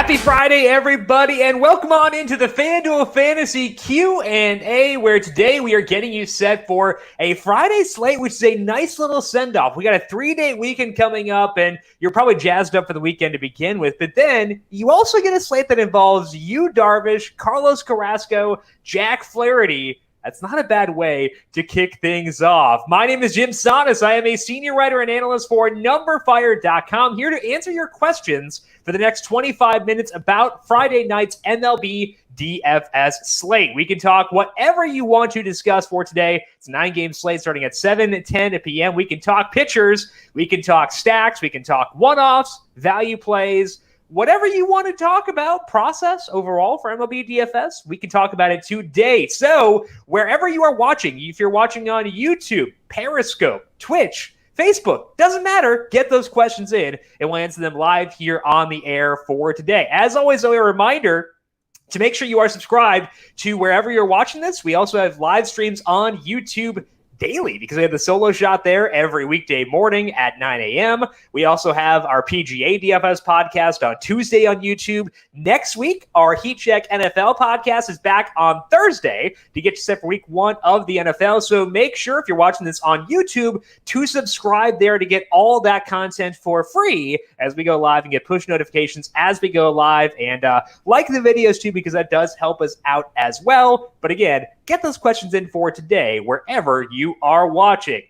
Happy Friday, everybody, and welcome on into the FanDuel Fantasy Q&A, where today we are getting you set for a Friday slate, which is a nice little send-off. We got a 3-day weekend coming up, and you're probably jazzed up for the weekend to begin with, but then you also get a slate that involves Yu Darvish, Carlos Carrasco, Jack Flaherty. That's not a bad way to kick things off. My name is Jim Sonis. I am a senior writer and analyst for numberFire.com, here to answer your questions for the next 25 minutes about Friday night's MLB DFS slate. We can talk whatever you want to discuss for today. It's a 9-game slate starting at 7:10 p.m. We can talk pitchers. We can talk stacks. We can talk one-offs, value plays, whatever you want to talk about, process overall for MLB DFS, we can talk about it today. So wherever you are watching, if you're watching on YouTube, Periscope, Twitch, Facebook, doesn't matter, get those questions in and we'll answer them live here on the air for today. As always, a reminder to make sure you are subscribed to wherever you're watching this. We also have live streams on YouTube daily because we have the solo shot there every weekday morning at 9 a.m. We also have our PGA DFS podcast on Tuesday on YouTube. Next week, our Heat Check NFL podcast is back on Thursday to get you set for week 1 of the NFL. So make sure if you're watching this on YouTube to subscribe there to get all that content for free as we go live and get push notifications as we go live. And like the videos too, because that does help us out as well. But again, get those questions in for today wherever you are watching.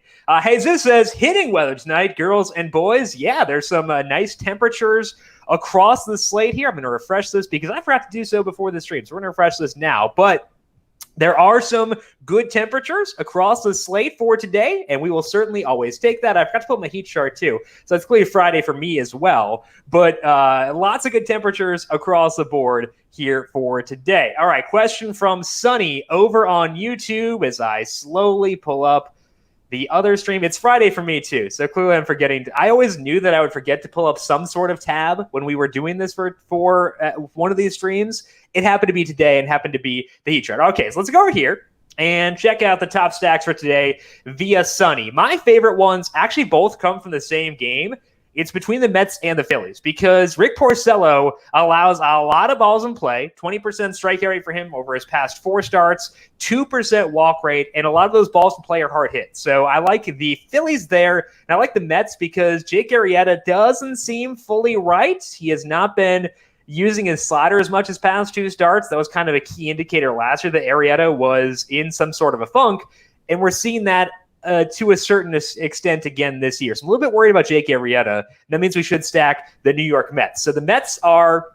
Jesus says, hitting weather tonight, girls and boys. Yeah, there's some nice temperatures across the slate here. I'm going to refresh this because I forgot to do so before the stream. So we're going to refresh this now. But there are some good temperatures across the slate for today, and we will certainly always take that. I forgot to put my heat chart too, so it's clearly Friday for me as well. But lots of good temperatures across the board here for today. All right, question from Sunny over on YouTube as I slowly pull up the other stream. It's Friday for me too, so clearly I'm forgetting. I always knew that I would forget to pull up some sort of tab when we were doing this for one of these streams. It happened to be today and happened to be the heat chart. Okay, so let's go over here and check out the top stacks for today via Sunny. My favorite ones actually both come from the same game. It's between the Mets and the Phillies because Rick Porcello allows a lot of balls in play, 20% strikeout rate for him over his past 4 starts, 2% walk rate, and a lot of those balls in play are hard hits. So I like the Phillies there, and I like the Mets because Jake Arrieta doesn't seem fully right. He has not been using his slider as much as past 2 starts. That was kind of a key indicator last year that Arrieta was in some sort of a funk, and we're seeing that to a certain extent again this year. So I'm a little bit worried about Jake Arrieta. That means we should stack the New York Mets. So the Mets are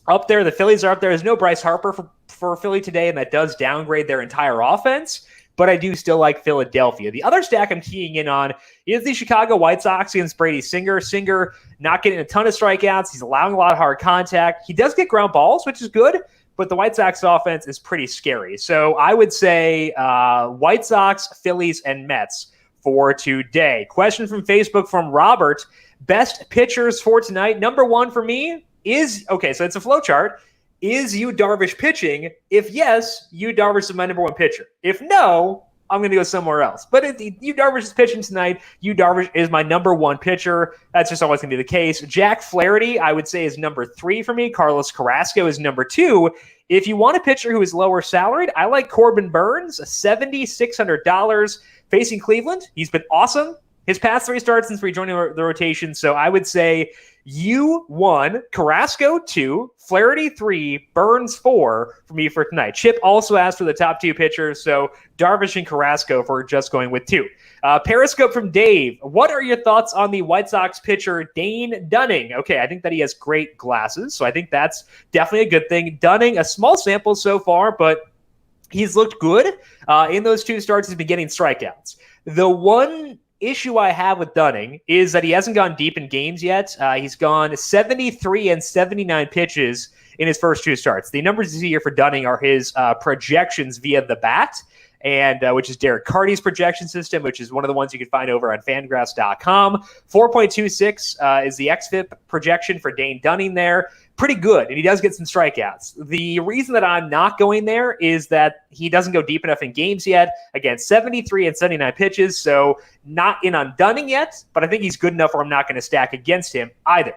up there. The Phillies are up there. There's no Bryce Harper for Philly today, and that does downgrade their entire offense. But I do still like Philadelphia. The other stack I'm keying in on is the Chicago White Sox against Brady Singer. Singer not getting a ton of strikeouts. He's allowing a lot of hard contact. He does get ground balls, which is good. But the White Sox offense is pretty scary. So I would say White Sox, Phillies, and Mets for today. Question from Facebook from Robert. Best pitchers for tonight. Number 1 for me is, okay, so it's a flow chart. Is Yu Darvish pitching? If yes, Yu Darvish is my number 1 pitcher. If no, I'm going to go somewhere else. But if Yu Darvish is pitching tonight, Yu Darvish is my number 1 pitcher. That's just always going to be the case. Jack Flaherty, I would say, is number 3 for me. Carlos Carrasco is number 2. If you want a pitcher who is lower salaried, I like Corbin Burns, $7,600 facing Cleveland. He's been awesome his past 3 starts since rejoining the rotation. So I would say Yu 1, Carrasco 2, Flaherty 3, Burns 4 for me for tonight. Chip also asked for the top 2 pitchers, so Darvish and Carrasco for just going with 2. Periscope from Dave. What are your thoughts on the White Sox pitcher Dane Dunning? Okay, I think that he has great glasses, so I think that's definitely a good thing. Dunning, a small sample so far, but he's looked good. In those 2 starts, he's been getting strikeouts. The one issue I have with Dunning is that he hasn't gone deep in games yet. He's gone 73 and 79 pitches in his first 2 starts. The numbers you see here for Dunning are his projections via the bat, and which is Derek Carty's projection system, which is one of the ones you can find over on Fangraphs.com. 4.26 is the XFIP projection for Dane Dunning there. Pretty good, and he does get some strikeouts. The reason that I'm not going there is that he doesn't go deep enough in games yet. Again, 73 and 79 pitches, so not in on Dunning yet, but I think he's good enough where I'm not going to stack against him either.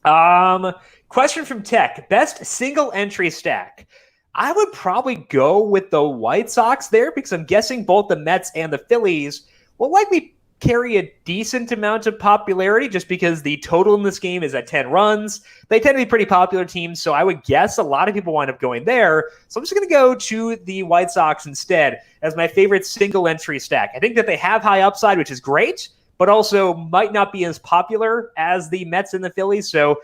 Question from Tech. Best single entry stack. I would probably go with the White Sox there because I'm guessing both the Mets and the Phillies will likely carry a decent amount of popularity just because the total in this game is at 10 runs. They tend to be pretty popular teams, so I would guess a lot of people wind up going there. So I'm just going to go to the White Sox instead as my favorite single entry stack. I think that they have high upside, which is great, but also might not be as popular as the Mets and the Phillies. So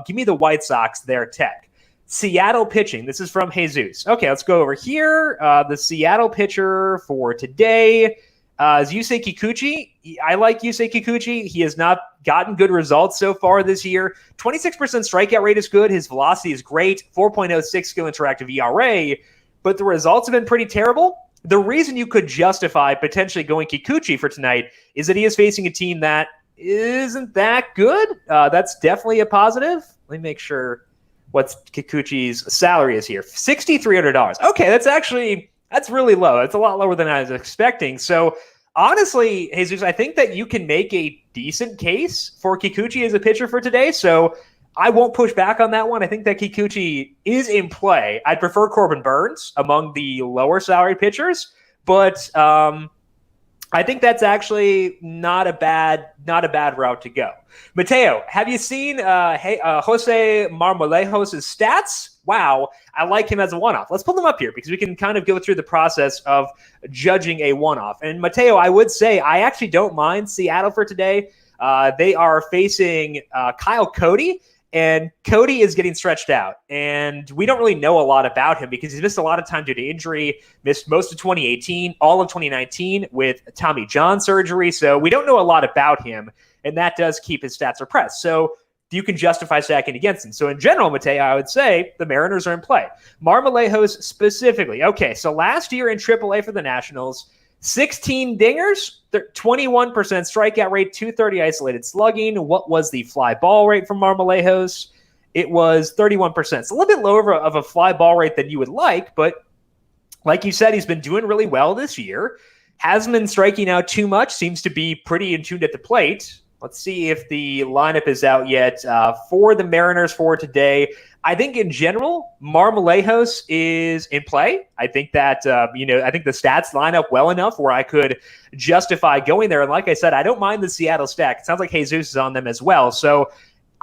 give me the White Sox there, Tech. Seattle pitching. This is from Jesus. Okay, let's go over here. The Seattle pitcher for today is Yusei Kikuchi. I like Yusei Kikuchi. He has not gotten good results so far this year. 26% strikeout rate is good. His velocity is great. 4.06 skill interactive ERA, but the results have been pretty terrible. The reason you could justify potentially going Kikuchi for tonight is that he is facing a team that isn't that good. That's definitely a positive. Let me make sure what Kikuchi's salary is here. $6,300. Okay, that's really low. It's a lot lower than I was expecting. So honestly, Jesus, I think that you can make a decent case for Kikuchi as a pitcher for today. So I won't push back on that one. I think that Kikuchi is in play. I'd prefer Corbin Burns among the lower salary pitchers, but I think that's actually not a bad route to go. Mateo, have you seen Jose Marmolejos' stats? Wow, I like him as a one-off. Let's pull them up here because we can kind of go through the process of judging a one-off. And Mateo, I would say I actually don't mind Seattle for today. They are facing Kyle Cody, and Cody is getting stretched out. And we don't really know a lot about him because he's missed a lot of time due to injury, missed most of 2018, all of 2019 with Tommy John surgery. So we don't know a lot about him, and that does keep his stats suppressed. So you can justify stacking against him. So in general, Mateo, I would say the Mariners are in play. Marmolejos specifically. Okay, so last year in AAA for the Nationals, 16 dingers, 21% strikeout rate, 230 isolated slugging. What was the fly ball rate from Marmolejos? It was 31%. It's a little bit lower of a fly ball rate than you would like, but like you said, he's been doing really well this year. Hasn't been striking out too much, seems to be pretty in tune at the plate. Let's see if the lineup is out yet for the Mariners for today. I think in general, Marmolejos is in play. I think that, I think the stats line up well enough where I could justify going there. And like I said, I don't mind the Seattle stack. It sounds like Jesus is on them as well. So,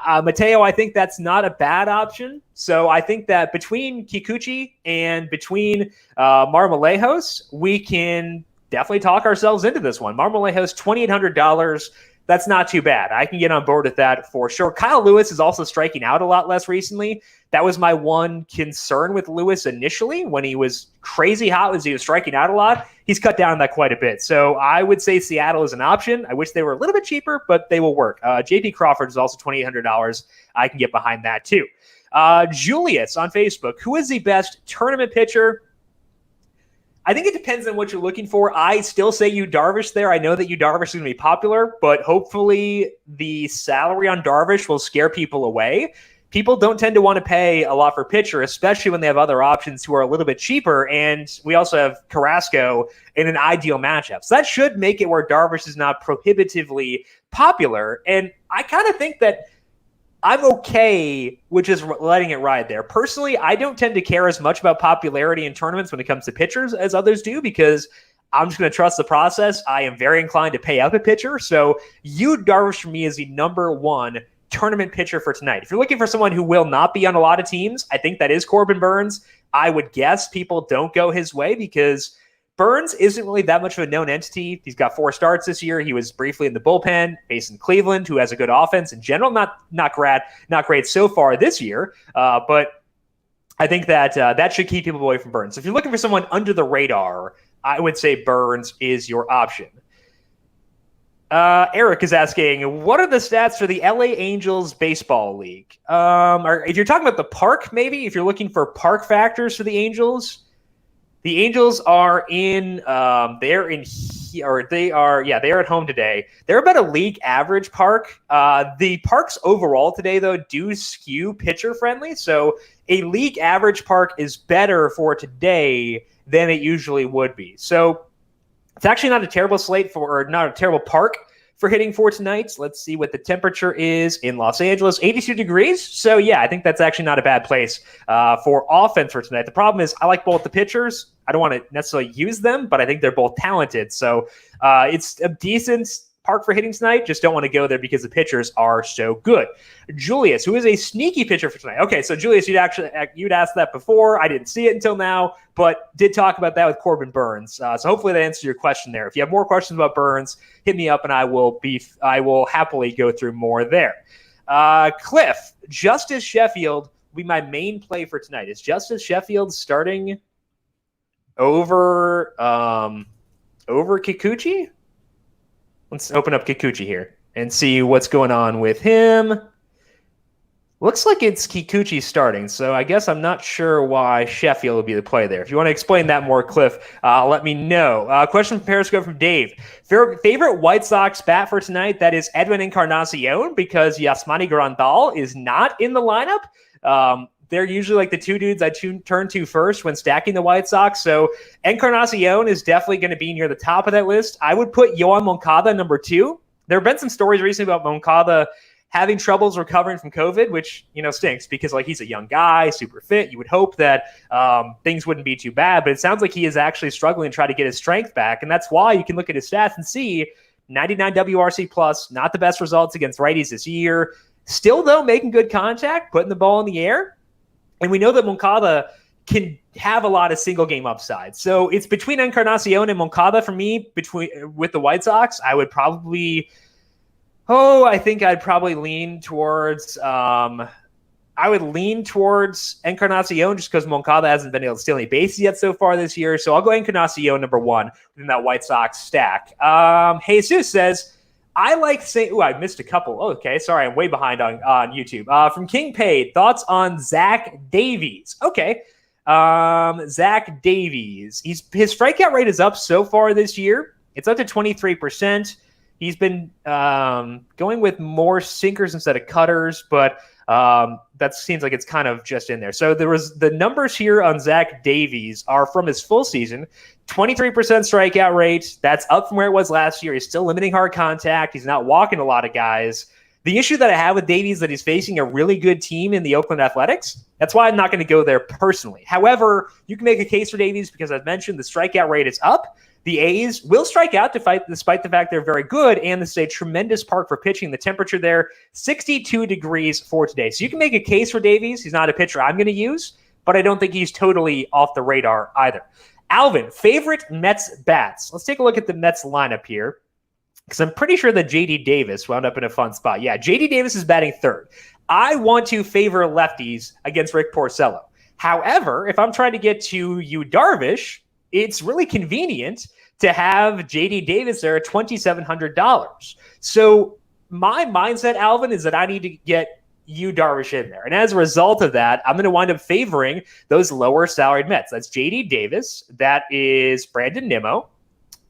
Mateo, I think that's not a bad option. So I think that between Kikuchi and between Marmolejos, we can definitely talk ourselves into this one. Marmolejos, $2,800. That's not too bad. I can get on board with that for sure. Kyle Lewis is also striking out a lot less recently. That was my one concern with Lewis initially when he was crazy hot, was he was striking out a lot. He's cut down on that quite a bit. So I would say Seattle is an option. I wish they were a little bit cheaper, but they will work. JP Crawford is also $2,800. I can get behind that too. Julius on Facebook, who is the best tournament pitcher? I think it depends on what you're looking for. I still say Yu Darvish there. I know that Yu Darvish is going to be popular, but hopefully the salary on Darvish will scare people away. People don't tend to want to pay a lot for pitcher, especially when they have other options who are a little bit cheaper. And we also have Carrasco in an ideal matchup. So that should make it where Darvish is not prohibitively popular. And I kind of think that I'm okay with just letting it ride there. Personally, I don't tend to care as much about popularity in tournaments when it comes to pitchers as others do because I'm just going to trust the process. I am very inclined to pay up a pitcher. So Yu Darvish for me is the number one tournament pitcher for tonight. If you're looking for someone who will not be on a lot of teams, I think that is Corbin Burns. I would guess people don't go his way because Burns isn't really that much of a known entity. He's got 4 starts this year. He was briefly in the bullpen, facing Cleveland, who has a good offense in general. Not great so far this year, but I think that that should keep people away from Burns. So if you're looking for someone under the radar, I would say Burns is your option. Eric is asking, what are the stats for the LA Angels Baseball League? If you're talking about the park, maybe, if you're looking for park factors for the Angels, the Angels are they're at home today. They're about a league average park. The parks overall today, though, do skew pitcher friendly. So a league average park is better for today than it usually would be. So it's actually not a terrible slate not a terrible park for hitting for tonight. Let's see what the temperature is in Los Angeles, 82 degrees. So yeah, I think that's actually not a bad place for offense for tonight. The problem is I like both the pitchers. I don't want to necessarily use them, but I think they're both talented. So it's a decent park for hitting tonight. Just don't want to go there because the pitchers are so good. Julius, who is a sneaky pitcher for tonight. Okay, so Julius, you'd asked that before. I didn't see it until now, but did talk about that with Corbin Burns. So hopefully that answers your question there. If you have more questions about Burns, hit me up and I will happily go through more there. Cliff, Justice Sheffield will be my main play for tonight. Is Justice Sheffield starting over Kikuchi? Let's open up Kikuchi here and see what's going on with him. Looks like it's Kikuchi starting, so I guess I'm not sure why Sheffield would be the play there. If you want to explain that more, Cliff, let me know. Question from Periscope from Dave. Favorite White Sox bat for tonight? That is Edwin Encarnacion, because Yasmani Grandal is not in the lineup. They're usually like the two dudes I turn to first when stacking the White Sox. So Encarnacion is definitely going to be near the top of that list. I would put Yoan Moncada number 2. There have been some stories recently about Moncada having troubles recovering from COVID, which, stinks because he's a young guy, super fit. You would hope that things wouldn't be too bad, but it sounds like he is actually struggling to try to get his strength back. And that's why you can look at his stats and see 99 WRC plus, not the best results against righties this year. Still, though, making good contact, putting the ball in the air. And we know that Moncada can have a lot of single game upside. So it's between Encarnacion and Moncada for me with the White Sox. I would probably, I think I'd probably lean towards, Encarnacion just because Moncada hasn't been able to steal any bases yet so far this year. So I'll go Encarnacion number 1 within that White Sox stack. Jesus says, I like saying, I missed a couple. Oh, okay, sorry, I'm way behind on YouTube. From King Paid, thoughts on Zack Davies. Okay, Zack Davies. His strikeout rate is up so far this year. It's up to 23%. He's been going with more sinkers instead of cutters, but that seems like it's kind of just in there. So the numbers here on Zack Davies are from his full season. 23% strikeout rate. That's up from where it was last year. He's still limiting hard contact. He's not walking a lot of guys. The issue that I have with Davies is that he's facing a really good team in the Oakland Athletics. That's why I'm not going to go there personally. However, you can make a case for Davies because I've mentioned the strikeout rate is up. The A's will strike out despite the fact they're very good, and this is a tremendous park for pitching. The temperature there, 62 degrees for today. So you can make a case for Davies. He's not a pitcher I'm going to use, but I don't think he's totally off the radar either. Alvin, favorite Mets bats. Let's take a look at the Mets lineup here, because I'm pretty sure that J.D. Davis wound up in a fun spot. Yeah, J.D. Davis is batting 3rd. I want to favor lefties against Rick Porcello. However, if I'm trying to get to Yu Darvish, it's really convenient to have J.D. Davis there at $2,700. So my mindset, Alvin, is that I need to get Yu Darvish in there. And as a result of that, I'm going to wind up favoring those lower salaried Mets. That's J.D. Davis. That is Brandon Nimmo.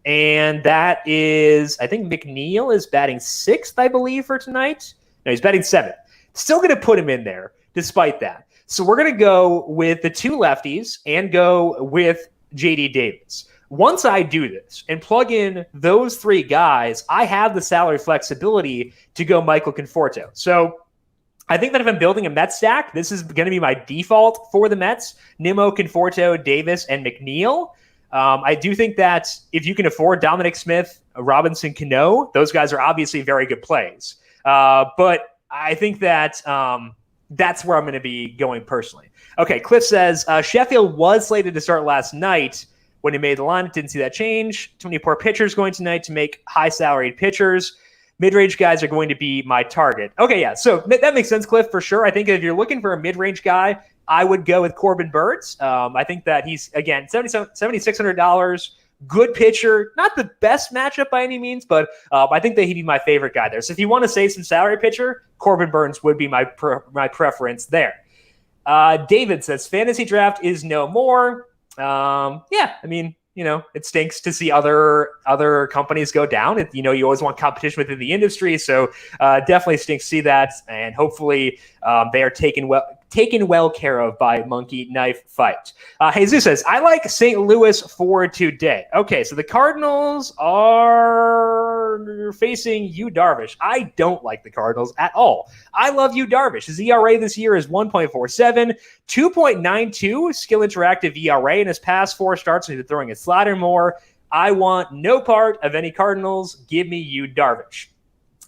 And that is, I think McNeil is batting 6th, I believe, for tonight. No, he's batting 7th. Still going to put him in there despite that. So we're going to go with the 2 lefties and go with J.D. Davis. Once I do this and plug in those 3 guys, I have the salary flexibility to go Michael Conforto. So I think that if I'm building a Mets stack, this is going to be my default for the Mets: Nimmo, Conforto, Davis, and McNeil. I do think that if you can afford Dominic Smith, Robinson Cano, those guys are obviously very good plays. But I think that that's where I'm going to be going personally. Okay, Cliff says, Sheffield was slated to start last night when he made the line. Didn't see that change. Too many poor pitchers going tonight to make high-salaried pitchers. Mid-range guys are going to be my target. Okay, yeah, so that makes sense, Cliff, for sure. I think if you're looking for a mid-range guy, I would go with Corbin Burns. I think that he's, again, $7,600, good pitcher. Not the best matchup by any means, but I think that he'd be my favorite guy there. So if you want to save some salary pitcher, Corbin Burns would be my preference there. David says, fantasy draft is no more. Yeah, I mean, it stinks to see other companies go down. You always want competition within the industry, so definitely stinks to see that. And hopefully, they are taken well care of by Monkey Knife Fight. Jesus says, I like St. Louis for today. Okay, so the Cardinals are are facing Yu Darvish. I don't like the Cardinals at all. I love Yu Darvish. His ERA this year is 1.47, 2.92 skill interactive ERA in his past 4 starts. He's been throwing his slider more. I want no part of any Cardinals. Give me Yu Darvish.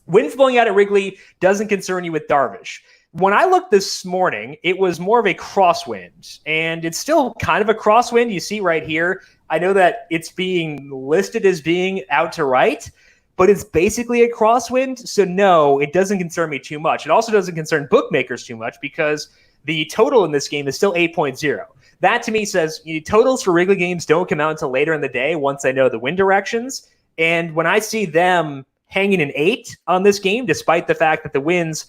Winds blowing out at Wrigley doesn't concern you with Darvish. When I looked this morning, it was more of a crosswind, and it's still kind of a crosswind. You see right here, I know that it's being listed as being out to right, but it's basically a crosswind. So no, it doesn't concern me too much. It also doesn't concern bookmakers too much because the total in this game is still 8.0. That to me says totals for Wrigley games don't come out until later in the day once I know the wind directions. And when I see them hanging an 8 on this game, despite the fact that the winds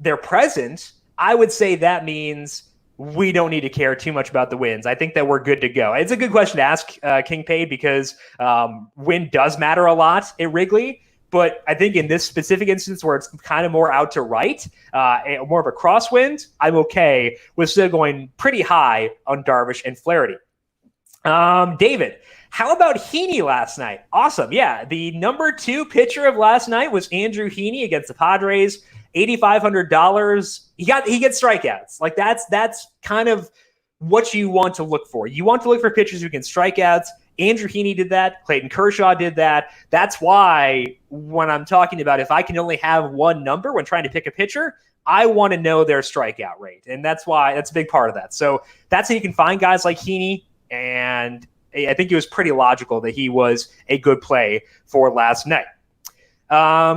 they're present, I would say that means we don't need to care too much about the wins. I think that we're good to go. It's a good question to ask King Paid because wind does matter a lot at Wrigley. But I think in this specific instance where it's kind of more out to right, more of a crosswind, I'm okay with still going pretty high on Darvish and Flaherty. David, how about Heaney last night? Awesome. Yeah, the number 2 pitcher of last night was Andrew Heaney against the Padres. $8,500. He gets strikeouts. Like that's kind of what you want to look for. You want to look for pitchers who can strikeouts. Andrew Heaney did that. Clayton Kershaw did that. That's why when I'm talking about if I can only have one number when trying to pick a pitcher, I want to know their strikeout rate. And that's a big part of that. So that's how you can find guys like Heaney. And I think it was pretty logical that he was a good play for last night.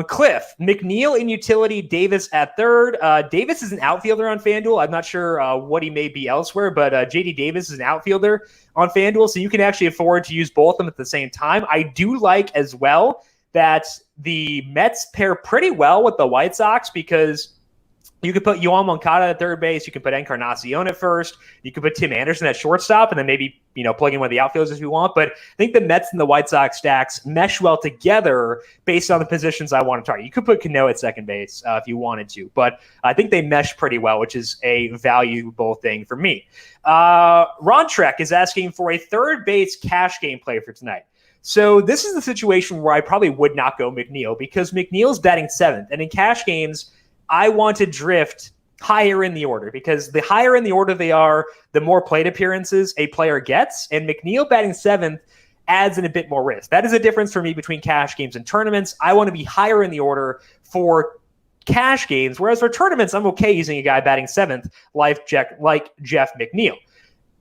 Cliff, McNeil in utility, Davis at third. Davis is an outfielder on FanDuel. I'm not sure what he may be elsewhere, but JD Davis is an outfielder on FanDuel, so you can actually afford to use both of them at the same time. I do like as well that the Mets pair pretty well with the White Sox because you could put Yoan Moncada at third base. You can put Encarnacion at first. You could put Tim Anderson at shortstop, and then maybe plug in one of the outfielders if you want. But I think the Mets and the White Sox stacks mesh well together based on the positions I want to target. You could put Cano at second base if you wanted to, but I think they mesh pretty well, which is a valuable thing for me. Ron Trek is asking for a third base cash game play for tonight. So this is the situation where I probably would not go McNeil because McNeil's batting 7th, and in cash games, I want to drift higher in the order because the higher in the order they are, the more plate appearances a player gets. And McNeil batting 7th adds in a bit more risk. That is a difference for me between cash games and tournaments. I want to be higher in the order for cash games, whereas for tournaments, I'm okay using a guy batting 7th like Jeff McNeil.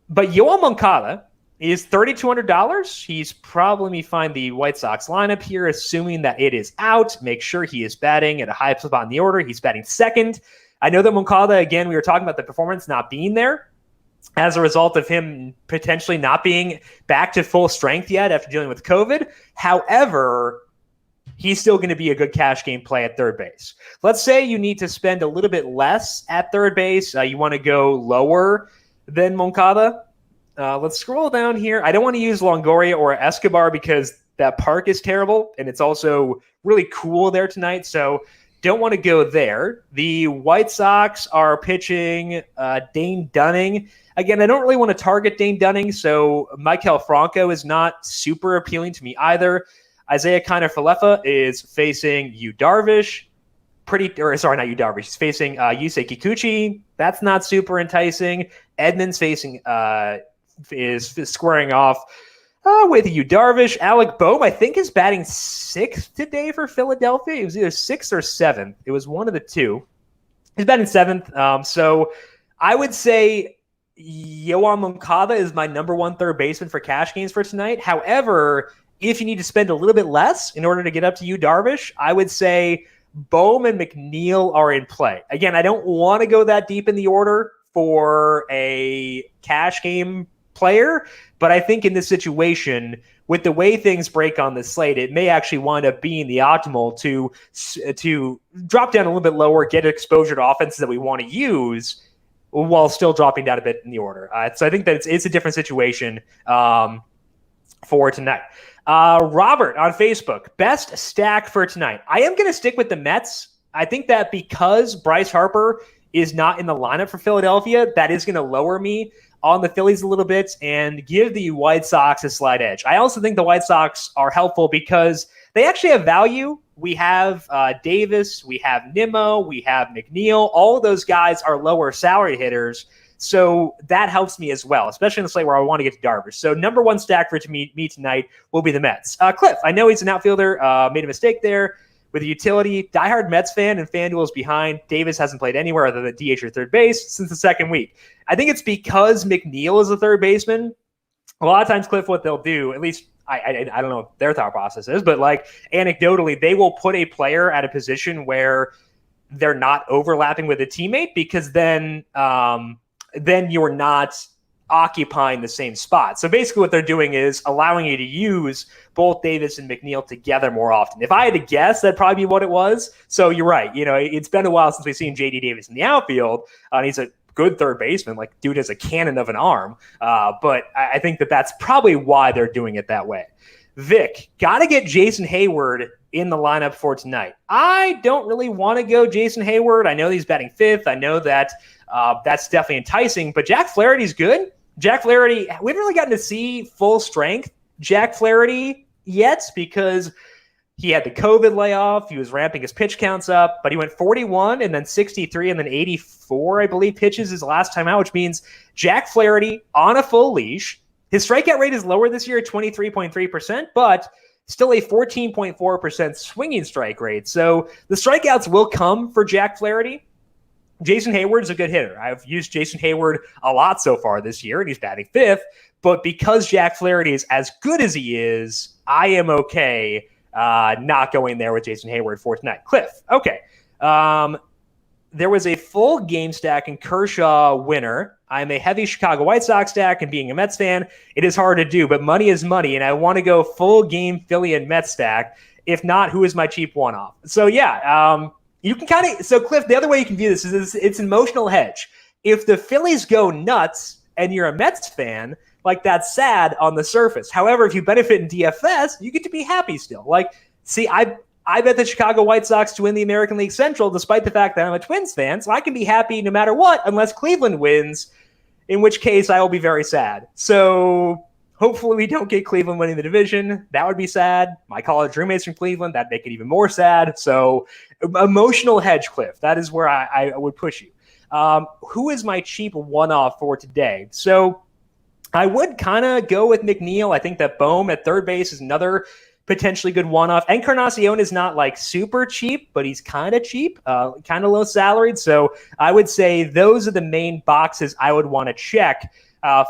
But Yoan Moncada is $3,200. He's probably, let me find the White Sox lineup here, assuming that it is out. Make sure he is batting at a high spot in the order. He's batting 2nd. I know that Moncada, again, we were talking about the performance not being there as a result of him potentially not being back to full strength yet after dealing with COVID. However, he's still going to be a good cash game play at third base. Let's say you need to spend a little bit less at third base. You want to go lower than Moncada. Let's scroll down here. I don't want to use Longoria or Escobar because that park is terrible, and it's also really cool there tonight, so don't want to go there. The White Sox are pitching Dane Dunning. Again, I don't really want to target Dane Dunning, so Michael Franco is not super appealing to me either. Isaiah Kiner-Falefa is facing Yu Darvish. Not Yu Darvish. He's facing Yusei Kikuchi. That's not super enticing. Edmonds facing is squaring off with Yu Darvish. Alec Boehm, I think, is batting 6th today for Philadelphia. It was either 6th or 7th. It was one of the two. He's batting 7th. So I would say Yoan Moncada is my number 1 third baseman for cash games for tonight. However, if you need to spend a little bit less in order to get up to Yu Darvish, I would say Boehm and McNeil are in play. Again, I don't want to go that deep in the order for a cash game player, but I think in this situation, with the way things break on the slate, it may actually wind up being the optimal to drop down a little bit lower, get exposure to offenses that we want to use while still dropping down a bit in the order. So I think that it's a different situation for tonight. Robert on Facebook, best stack for tonight. I am going to stick with the Mets. I think that because Bryce Harper is not in the lineup for Philadelphia, that is going to lower me on the Phillies a little bit and give the White Sox a slight edge. I also think the White Sox are helpful because they actually have value. We have Davis, we have Nimmo, we have McNeil. All of those guys are lower salary hitters. So that helps me as well, especially in the slate where I want to get to Darvish. So number one stack for me tonight will be the Mets. Cliff, I know he's an outfielder, made a mistake there with a utility. Diehard Mets fan, and FanDuel is behind. Davis hasn't played anywhere other than DH or third base since the second week. I think it's because McNeil is a third baseman. A lot of times, Cliff, what they'll do, at least I don't know what their thought process is, but like anecdotally, they will put a player at a position where they're not overlapping with a teammate because then you're not occupying the same spot. So basically what they're doing is allowing you to use both Davis and McNeil together more often. If I had to guess, that'd probably be what it was. So you're right. You know, it's been a while since we've seen J.D. Davis in the outfield. He's a good third baseman. Like, dude has a cannon of an arm. But I think that's probably why they're doing it that way. Vic, got to get Jason Hayward in the lineup for tonight. I don't really want to go Jason Hayward. I know he's batting fifth. I know that that's definitely enticing, but Jack Flaherty's good. Jack Flaherty, we haven't really gotten to see full strength Jack Flaherty yet because he had the COVID layoff. He was ramping his pitch counts up, but he went 41 and then 63 and then 84, I believe, pitches his last time out, which means Jack Flaherty on a full leash. His strikeout rate is lower this year at 23.3%, but still a 14.4% swinging strike rate. So the strikeouts will come for Jack Flaherty. Jason Hayward's a good hitter. I've used Jason Hayward a lot so far this year, and he's batting fifth. But because Jack Flaherty is as good as he is, I am okay not going there with Jason Hayward for tonight. Cliff, okay. There was a full game stack in Kershaw winner. I'm a heavy Chicago White Sox stack, and being a Mets fan, it is hard to do. But money is money, and I want to go full game Philly and Mets stack. If not, who is my cheap one-off? So, yeah, you can kind of – so, Cliff, the other way you can view this is it's an emotional hedge. If the Phillies go nuts and you're a Mets fan, like, that's sad on the surface. However, if you benefit in DFS, you get to be happy still. Like, see, I bet the Chicago White Sox to win the American League Central despite the fact that I'm a Twins fan, so I can be happy no matter what unless Cleveland wins, in which case I will be very sad. So hopefully we don't get Cleveland winning the division. That would be sad. My college roommates from Cleveland, that'd make it even more sad. So emotional hedge, Cliff. That is where I would push you. Who is my cheap one-off for today? So I would kind of go with McNeil. I think that Bohm at third base is another potentially good one-off. Encarnacion is not like super cheap, but he's kind of cheap, kind of low salaried. So I would say those are the main boxes I would want to check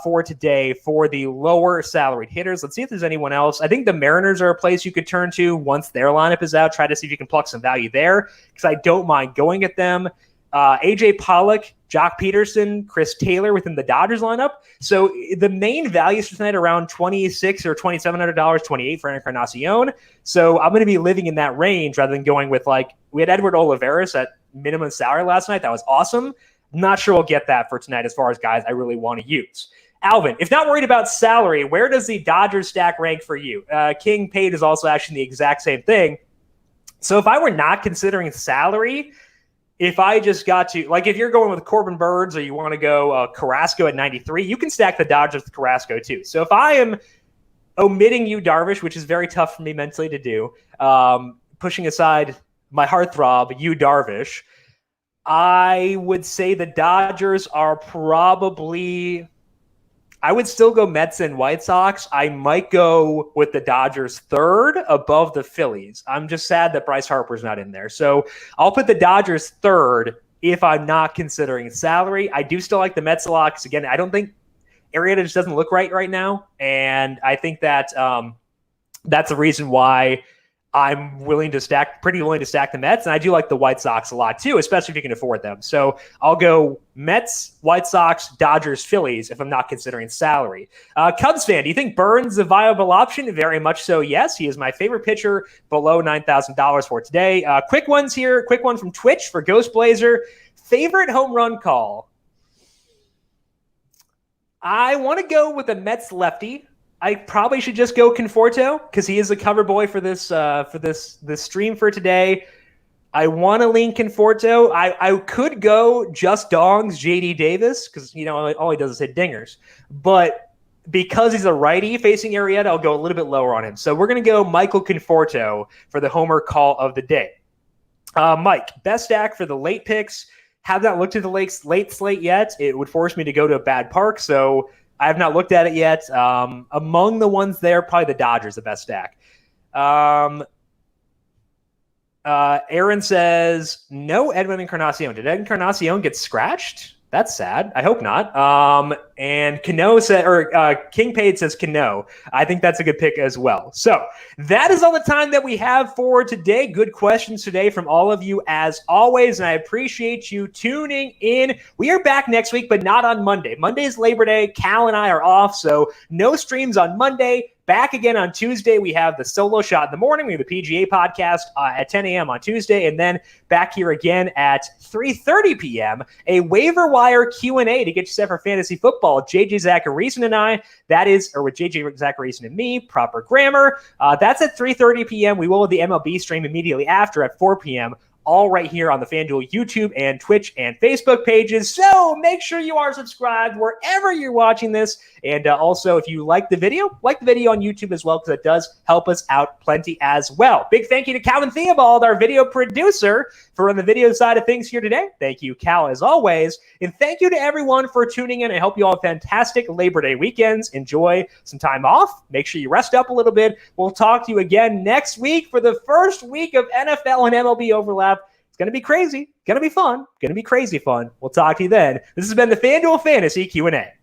for today for the lower salaried hitters. Let's see if there's anyone else. I think the Mariners are a place you could turn to once their lineup is out. Try to see if you can pluck some value there because I don't mind going at them. AJ Pollock, Jock Peterson, Chris Taylor within the Dodgers lineup. So the main values for tonight around $2,600 or $2,700, $28 for Encarnacion. So I'm going to be living in that range rather than going with we had Edward Olivares at minimum salary last night. That was awesome. Not sure we'll get that for tonight as far as guys I really want to use. Alvin, if not worried about salary, where does the Dodgers stack rank for you? King Paid is also actually the exact same thing. So if I were not considering salary, if I just got to, if you're going with Corbin Burns or you want to go Carrasco at 93, you can stack the Dodgers with Carrasco too. So if I am omitting you, Darvish, which is very tough for me mentally to do, pushing aside my heartthrob, you, Darvish, I would say the Dodgers are probably, I would still go Mets and White Sox. I might go with the Dodgers third above the Phillies. I'm just sad that Bryce Harper's not in there. So I'll put the Dodgers third if I'm not considering salary. I do still like the Mets a lot because, again, I don't think Arrieta just doesn't look right now. And I think that that's a reason why I'm pretty willing to stack the Mets. And I do like the White Sox a lot too, especially if you can afford them. So I'll go Mets, White Sox, Dodgers, Phillies if I'm not considering salary. Cubs fan, do you think Burns is a viable option? Very much so, yes. He is my favorite pitcher below $9,000 for today. Quick ones here. Quick one from Twitch for Ghost Blazer. Favorite home run call? I want to go with a Mets lefty. I probably should just go Conforto because he is a cover boy for this stream for today. I want to lean Conforto. I could go just dongs JD Davis because, all he does is hit dingers. But because he's a righty facing Arrieta, I'll go a little bit lower on him. So we're going to go Michael Conforto for the homer call of the day. Mike, best stack for the late picks. Have not looked at the late slate yet. It would force me to go to a bad park, so I have not looked at it yet. Among the ones there, probably the Dodgers, the best stack. Aaron says, no Edwin Encarnacion. Did Encarnacion get scratched? That's sad. I hope not. And Cano said, King Paid says Cano. I think that's a good pick as well. So that is all the time that we have for today. Good questions today from all of you as always, and I appreciate you tuning in. We are back next week, but not on Monday. Monday is Labor Day. Cal and I are off, so no streams on Monday. Back again on Tuesday. We have the solo shot in the morning. We have the PGA podcast at 10 a.m. on Tuesday, and then back here again at 3:30 p.m. A waiver wire Q&A to get you set for fantasy football. JJ Zacharyson and I. That is, or with JJ Zacharyson and me. Proper grammar. That's at 3:30 p.m. We will have the MLB stream immediately after at 4 p.m. All right here on the FanDuel YouTube and Twitch and Facebook pages. So make sure you are subscribed wherever you're watching this. And also, if you like the video on YouTube as well, because it does help us out plenty as well. Big thank you to Calvin Theobald, our video producer, for on the video side of things here today. Thank you, Cal, as always. And thank you to everyone for tuning in. I hope you all have fantastic Labor Day weekends. Enjoy some time off. Make sure you rest up a little bit. We'll talk to you again next week for the first week of NFL and MLB overlap. It's going to be crazy. Going to be fun. Going to be crazy fun. We'll talk to you then. This has been the FanDuel Fantasy Q&A.